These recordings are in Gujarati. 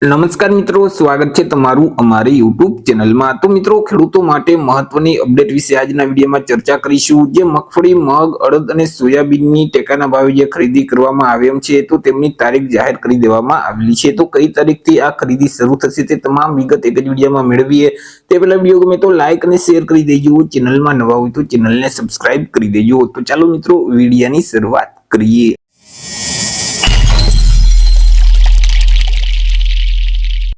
નમસ્કાર મિત્રો, સ્વાગત છે તમારું અમારી YouTube ચેનલમાં। તો મિત્રો, ખેડૂતો માટે મહત્વની અપડેટ વિશે આજના વિડીયોમાં ચર્ચા કરીશું। જે મગફળી, મગ, અડદ અને સોયાબીનની ટેકાના ભાવે જે ખરીદી કરવામાં આવે એમ છે, તો તેમની તારીખ જાહેર કરી દેવામાં આવેલી છે। તો કઈ તારીખથી આ ખરીદી શરૂ થશે તે તમામ વિગત એક જ વિડીયોમાં મેળવીએ તે પહેલા વિડીયો ગમે તો લાઈક અને શેર કરી દેજો। ચેનલમાં નવા હોય તો ચેનલને સબસ્ક્રાઇબ કરી દેજો। તો ચાલો મિત્રો, વિડીયોની શરૂઆત કરીએ।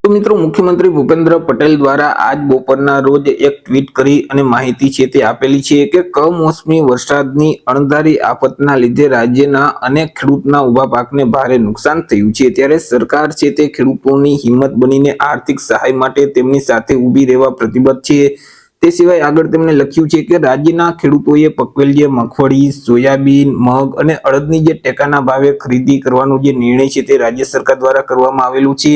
તો મિત્રો, મુખ્યમંત્રી ભૂપેન્દ્ર પટેલ દ્વારા આજ બપોરના રોજ એક ટ્વીટ કરી અને માહિતી છે તે આપેલી છે કે કમોસમી વરસાદની અણધારી આફતના લીધે રાજ્યના અનેક ખેડૂતના ઉભા પાકને ભારે નુકસાન થયું છે। ત્યારે સરકાર છે તે ખેડૂતોની હિંમત બનીને આર્થિક સહાય માટે તેમની સાથે ઊભી રહેવા પ્રતિબદ્ધ છે। તે સિવાય આગળ તેમણે લખ્યું છે કે રાજ્યના ખેડૂતોએ પકવેલ જે મગફળી, સોયાબીન, મગ અને અડદની જે ટેકાના ભાવે ખરીદી કરવાનો જે નિર્ણય છે તે રાજ્ય સરકાર દ્વારા કરવામાં આવેલું છે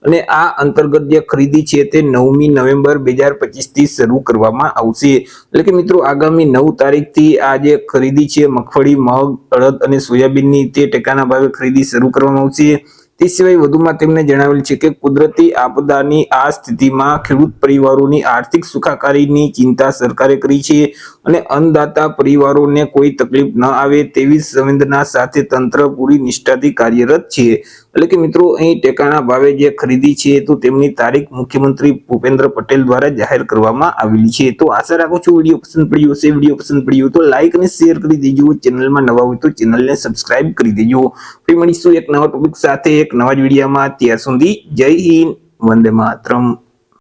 અને આ અંતર્ગત જે ખરીદી છે તે 9મી નવેમ્બર 2025 થી શરૂ કરવામાં આવશે। એટલે કે મિત્રો, આગામી 9 તારીખથી આ જે ખરીદી છે મગફળી, મગ, અડદ અને સોયાબીનની તે ટેકાના ભાવે ખરીદી શરૂ કરવામાં આવશે। તે સિવાય વધુમાં તેમણે જણાવેલ છે કે કુદરતી આપદાની આ સ્થિતિમાં ખેડૂત પરિવારોની આર્થિક સુખાકારીની ચિંતા સરકારે કરી છે અને અન્નદાતા પરિવારોને કોઈ તકલીફ ન આવે તેવી સંવેદના સાથે તંત્ર પૂરી નિષ્ઠાથી કાર્યરત છે। એટલે કે મિત્રો, અહીં ટેકાના ભાવે જે ખરીદી છે તો તેમની તારીખ મુખ્યમંત્રી ભૂપેન્દ્ર પટેલ દ્વારા જાહેર કરવામાં આવેલી છે। તો આશા રાખું છું વિડીયો પસંદ પડ્યો હશે। વિડીયો પસંદ પડ્યો તો લાઈક અને શેર કરી દેજો। ચેનલમાં નવા હોય તો ચેનલને સબસ્ક્રાઇબ કરી દેજો। ફરી મળીશું એક નવા ટોપિક સાથે એક નવા જ વિડીયોમાં। ત્યાર સુધી જય હિન્દ, વંદે માતરમ।